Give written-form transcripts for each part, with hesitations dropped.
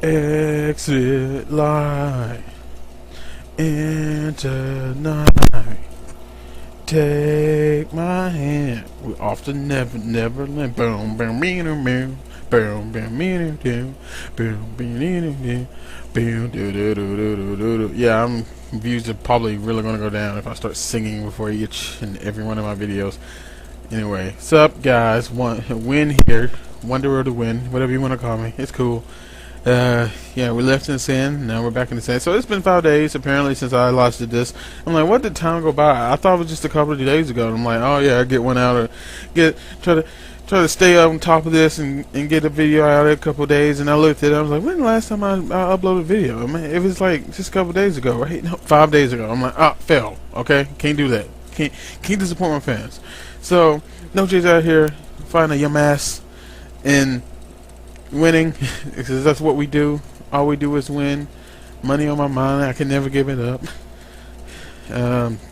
Exit light into night. Take my hand. We're off to Neverland. Boom, boom, boom, boom. Boom, boom, boom, boom. Boom, boom, boom. Yeah, views are probably really gonna go down if I start singing before each and every one of my videos. Anyway, sup guys? Win here. Wanderer to win, whatever you want to call me. It's cool. Yeah, we left in the sand. Now we're back in the sand. So it's been 5 days apparently since I last did this. I'm like, what did time go by? I thought it was just a couple of days ago. And I'm like, oh yeah, I get one out or try to stay on top of this and get a video out every couple of days. And I looked at it. I was like, when the last time I uploaded a video? I mean, it was like just a couple of days ago, right? No, 5 days ago. I'm like, fail. Okay, can't do that. Can't disappoint my fans. So no J's out here finding a yum ass and winning, because that's what we do. All we do is win. Money on my mind. I can never give it up.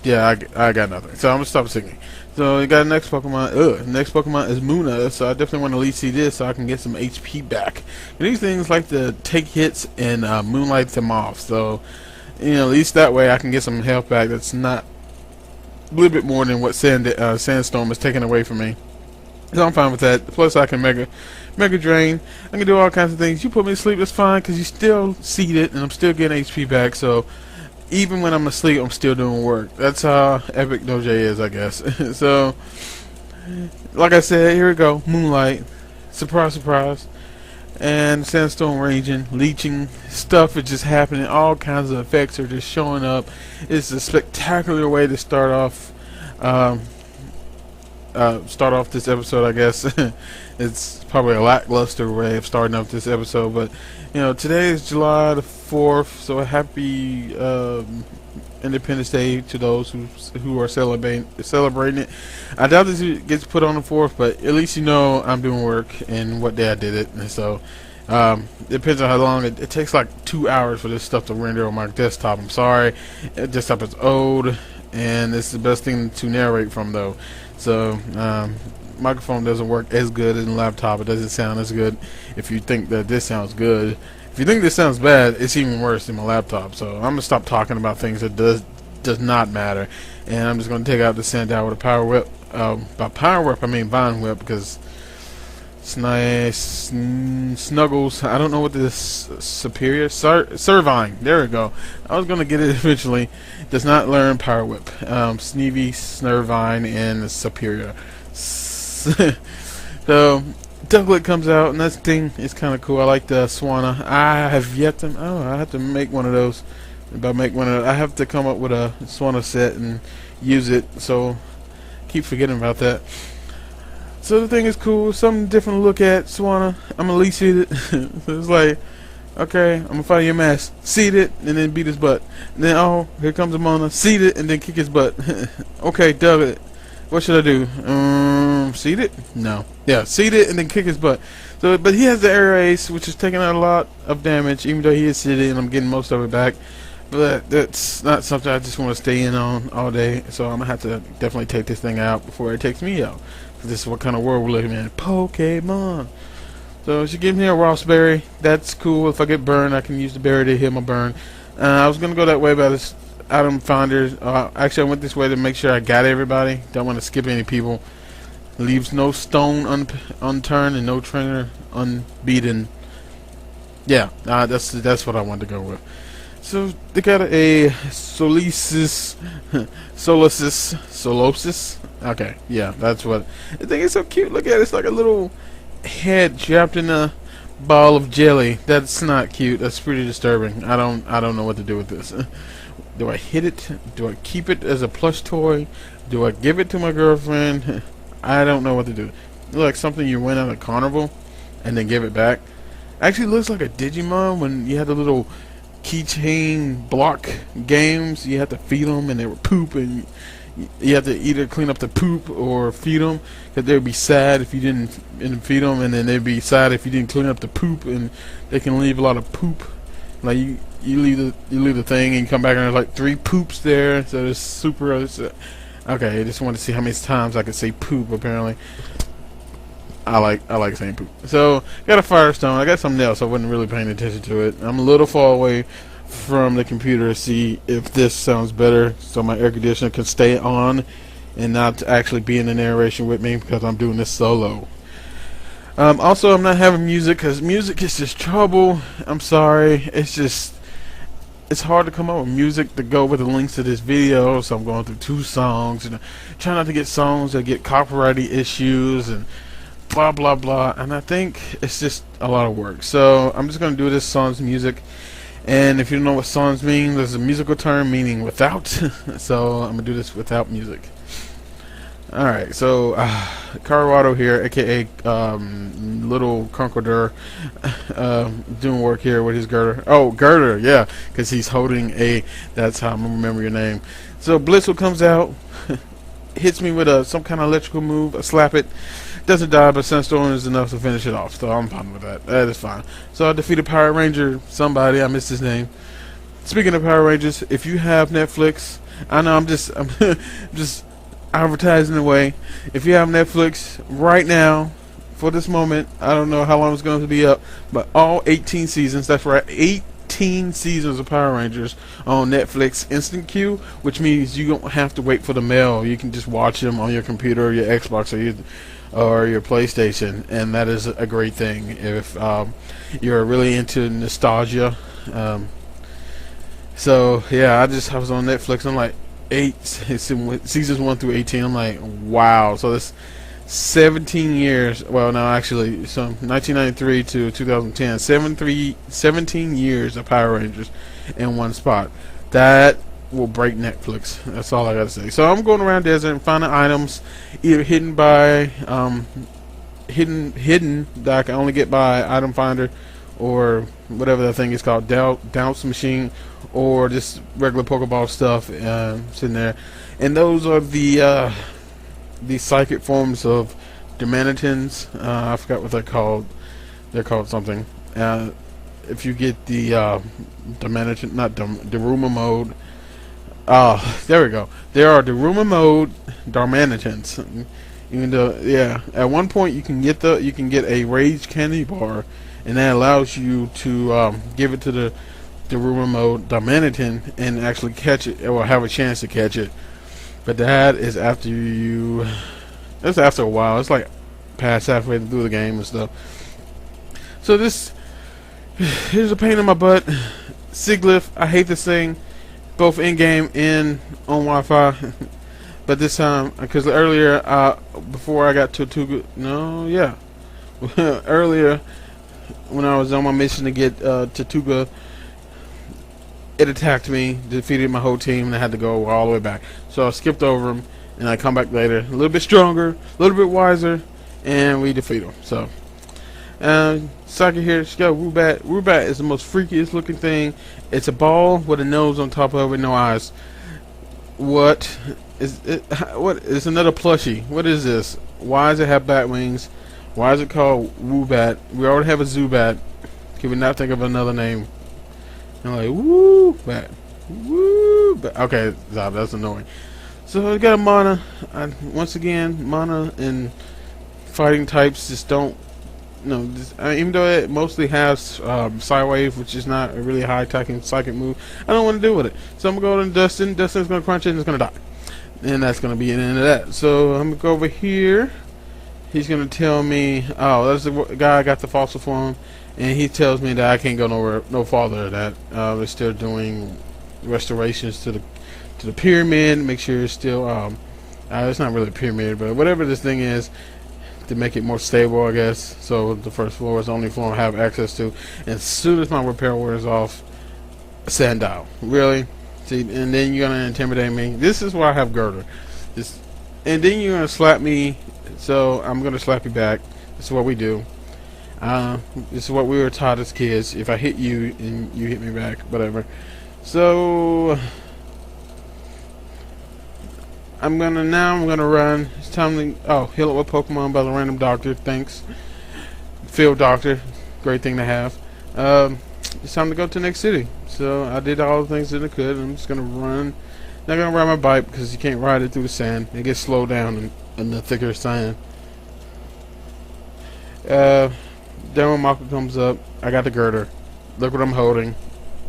Yeah, I got nothing. So I'm gonna stop singing. So we got the next Pokemon. Next Pokemon is Muna. So I definitely want to at least see this so I can get some HP back. And these things like to take hits and moonlight them off. So at least that way I can get some health back. That's not a little bit more than what Sandstorm is taking away from me. So I'm fine with that. Plus I can Mega Drain. I can do all kinds of things. You put me to sleep, that's fine, because you still seated and I'm still getting HP back. So even when I'm asleep, I'm still doing work. That's how epic Doja is, I guess. So like I said, here we go. Moonlight. Surprise, surprise. And Sandstorm raging, leeching, stuff is just happening. All kinds of effects are just showing up. It's a spectacular way to start off this episode, I guess. It's probably a lackluster way of starting off this episode, but today is July the 4th, so a happy Independence Day to those who are celebrating it. I doubt this gets put on the 4th, but at least I'm doing work and what day I did it. And so it depends on how long it takes. Like 2 hours for this stuff to render on my desktop. I'm sorry, desktop is old and it's the best thing to narrate from though. So microphone doesn't work as good in the laptop. It doesn't sound as good. If you think that this sounds good, if you think this sounds bad, it's even worse in my laptop. So I'm gonna stop talking about things that does not matter, and I'm just gonna take out the sand out with a power whip. By power whip I mean vine whip, because it's nice. Snuggles. I don't know what this superior Servine. There we go. I was gonna get it eventually. Does not learn power whip. Sneevy, Snurvine, and superior. So Ducklet comes out, and that thing is kind of cool. I like the Swanna. I have yet to. I have to make one of those. I have to come up with a Swanna set and use it. So keep forgetting about that. So the thing is cool. Something different to look at. Swanna. I'm gonna least seat it. So it's like, okay, I'm gonna find your mask. Seat it and then beat his butt. And then here comes Amona. Seat it and then kick his butt. Okay, Ducklet. What should I do? Seat it? No. Yeah, seat it and then kick his butt. So, but he has the air ace, which is taking out a lot of damage, even though he is seated and I'm getting most of it back. But that's not something I just want to stay in on all day. So I'm gonna have to definitely take this thing out before it takes me out. This is what kind of world we're living in. Pokemon. So she gives me a Rossberry. That's cool. If I get burned, I can use the berry to heal my burn. I was gonna go that way, but this item finder. Actually, I went this way to make sure I got everybody. Don't want to skip any people. Leaves no stone unturned and no trainer unbeaten. Yeah, that's what I wanted to go with. So they got a Solosis. Okay, yeah, that's what. The thing is so cute. Look at it. It's like a little head trapped in a ball of jelly. That's not cute. That's pretty disturbing. I don't know what to do with this. Do I hit it? Do I keep it as a plush toy? Do I give it to my girlfriend? I don't know what to do. It looks like something you win at a carnival and then give it back. Actually looks like a Digimon when you had the little keychain block games. You had to feed them and they would poop, and you had to either clean up the poop or feed them, because they'd be sad if you didn't feed them, and then they'd be sad if you didn't clean up the poop, and they can leave a lot of poop. Like you leave the thing and you come back and there's like 3 poops there. So it's super. Okay, I just wanted to see how many times I could say poop. Apparently, I like saying poop. So got a Firestone. I got something else. I wasn't really paying attention to it. I'm a little far away from the computer to see if this sounds better, so my air conditioner can stay on and not actually be in the narration with me because I'm doing this solo. Also, I'm not having music because music is just trouble. I'm sorry. It's hard to come up with music to go with the links to this video, so I'm going through 2 songs and trying not to get songs that get copyrighty issues and blah blah blah. And I think it's just a lot of work. So I'm just gonna do this song's music. And if you don't know what songs mean, there's a musical term meaning without. So I'm gonna do this without music. Alright, so Carwado here, aka Little Conqueror, doing work here with his girder. Oh, girder, yeah, because he's holding a. That's how I'm gonna remember your name. So Blissful comes out, hits me with some kind of electrical move. I slap it, doesn't die, but Sunstorm is enough to finish it off. So I'm fine with that. That is fine. So I defeated Power Ranger. Somebody, I missed his name. Speaking of Power Rangers, if you have Netflix, I know I'm just advertising away. If you have Netflix right now, for this moment, I don't know how long it's going to be up, but all 18 seasons, that's right, 18 seasons of Power Rangers on Netflix Instant Queue, which means you don't have to wait for the mail. You can just watch them on your computer or your Xbox or your PlayStation, and that is a great thing if you're really into nostalgia. So yeah, I was on Netflix. I'm like, seasons 1 through 18. I'm like, wow. So that's 17 years. Well, no, actually, so 1993 to 2010, 17 years of Power Rangers in one spot. That will break Netflix. That's all I gotta say. So I'm going around desert and finding items, either hidden by hidden that I can only get by item finder, or whatever that thing is called, douse machine, or just regular Pokeball stuff sitting there. And those are the psychic forms of Demanitans. I forgot what they're called. They're called something. If you get the Demanitan, not Daruma mode. There we go. There are Daruma mode Darmanitans. Even though, yeah, at one point you can get a Rage Candy Bar, and that allows you to give it to the Daruma mode Darmanitan and actually catch it, or have a chance to catch it. But that is after you. That's after a while. It's like past halfway through the game and stuff. So here's a pain in my butt. Siglif. I hate this thing, both in game and on Wi-Fi. But this time, because earlier, before I got to Tuga, earlier when I was on my mission to get to Tuga, it attacked me, defeated my whole team, and I had to go all the way back. So I skipped over him, and I come back later, a little bit stronger, a little bit wiser, and we defeat him. So, Saki here, she got Woobat. Woobat is the most freakiest looking thing. It's a ball with a nose on top of it, no eyes. What is it? What is another plushie? What is this? Why does it have bat wings? Why is it called Woobat? We already have a Zubat. Can we not think of another name? I'm like, woo, bat, woo, bat. Okay, that's annoying. So I got a Mana. Once again, Mana and fighting types just don't. Even though it mostly has Psywave, which is not a really high attacking psychic move, I don't want to deal with it. So I'm gonna go to Dustin. Dustin's gonna crunch it and it's gonna die, and that's gonna be the end of that. So I'm gonna go over here. He's gonna tell me, oh, that's the guy I got the fossil from. And he tells me that I can't go no farther. That we're still doing restorations to the pyramid. Make sure it's still it's not really a pyramid, but whatever this thing is, to make it more stable, I guess. So the first floor is the only floor I have access to. And as soon as my repair wears off, Sandile. Really? See, and then you're gonna intimidate me. This is why I have Girder. And then you're gonna slap me. So I'm gonna slap you back. This is what we do. This is what we were taught as kids. If I hit you and you hit me back, whatever. So I'm gonna run. It's time to heal it with Pokemon by the random doctor. Thanks, Field Doctor. Great thing to have. It's time to go to the next city. So I did all the things that I could. I'm just gonna run. Not gonna ride my bike because you can't ride it through the sand. It gets slowed down in the thicker sand. Uh, then when Mako comes up, I got the girder. Look what I'm holding.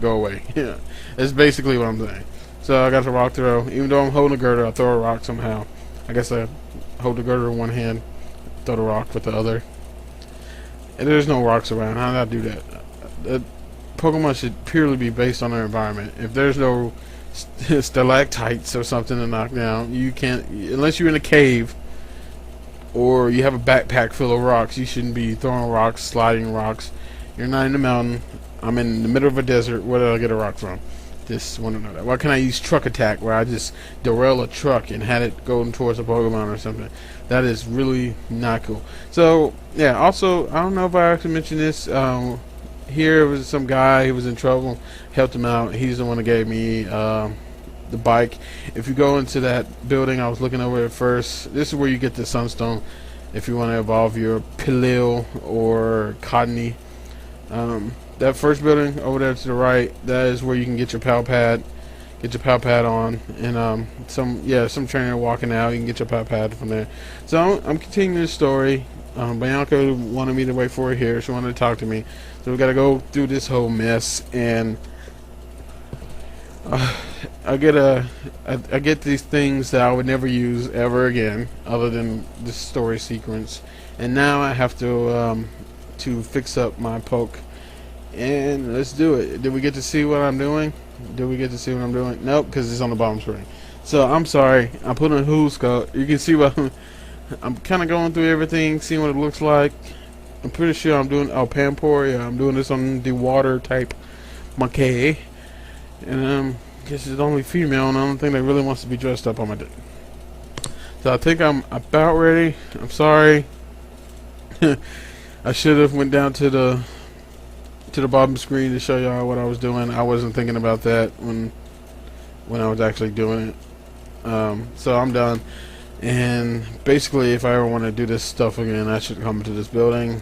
Go away. Yeah, that's basically what I'm saying. So I got the rock throw. Even though I'm holding the girder, I throw a rock somehow. I guess I hold the girder in one hand, throw the rock with the other. And there's no rocks around. How did I do that? Pokemon should purely be based on their environment. If there's no stalactites or something to knock down, you can't, unless you're in a cave or you have a backpack full of rocks. You shouldn't be throwing rocks, sliding rocks. You're not in the mountain. I'm in the middle of a desert. Where did I get a rock from? Just want to know that. Why can't I use truck attack, where I just derail a truck and had it going towards a Pokemon or something? That is really not cool. So yeah. Also, I don't know if I actually mentioned this. Here was some guy who was in trouble. Helped him out. He's the one that gave me the bike. If you go into that building, I was looking over it first. This is where you get the Sunstone. If you want to evolve your Pilil or Cottonee. That first building over there to the right, that is where you can get your Pal Pad. Get your Pal Pad on, and some trainer walking out, you can get your Pal Pad from there. So I'm continuing this story. Bianca wanted me to wait for her here. She wanted to talk to me, so we got to go through this whole mess. And I get these things that I would never use ever again, other than this story sequence. And now I have to fix up my poke. And let's do it. Did we get to see what I'm doing? Nope, because it's on the bottom screen. So I'm sorry. I put on Who's Code. You can see what I'm kind of going through everything, seeing what it looks like. I'm pretty sure I'm doing Pampor. Yeah, I'm doing this on the water type Mackay. And guess it's only female, and I don't think that really wants to be dressed up on my dick. So I think I'm about ready. I'm sorry. I should have went down to the bottom screen to show y'all what I was doing. I wasn't thinking about that when I was actually doing it. So I'm done. And basically, if I ever want to do this stuff again, I should come to this building.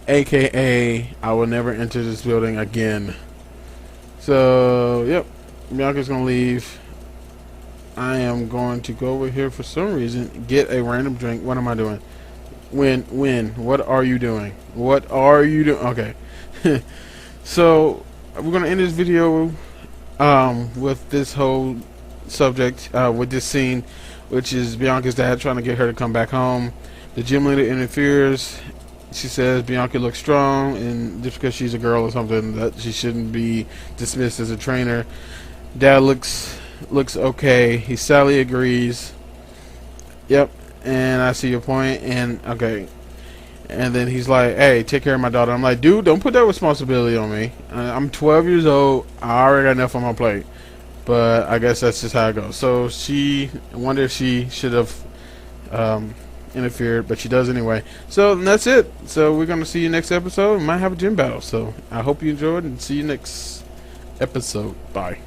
AKA, I will never enter this building again. So, yep. Bianca's going to leave. I am going to go over here for some reason, get a random drink. What am I doing? What are you doing? Okay. So we're gonna end this video with this whole subject, with this scene, which is Bianca's dad trying to get her to come back home. The gym leader interferes. She says Bianca looks strong, and just because she's a girl or something, that she shouldn't be dismissed as a trainer. Dad looks okay. He sadly agrees. Yep. And I see your point, and okay. And then he's like, hey, take care of my daughter. I'm like, dude, don't put that responsibility on me. I'm 12 years old. I already got enough on my plate. But I guess that's just how it goes. So I wonder if she should have interfered, but she does anyway. So that's it. So we're going to see you next episode. We might have a gym battle. So I hope you enjoyed, and see you next episode. Bye.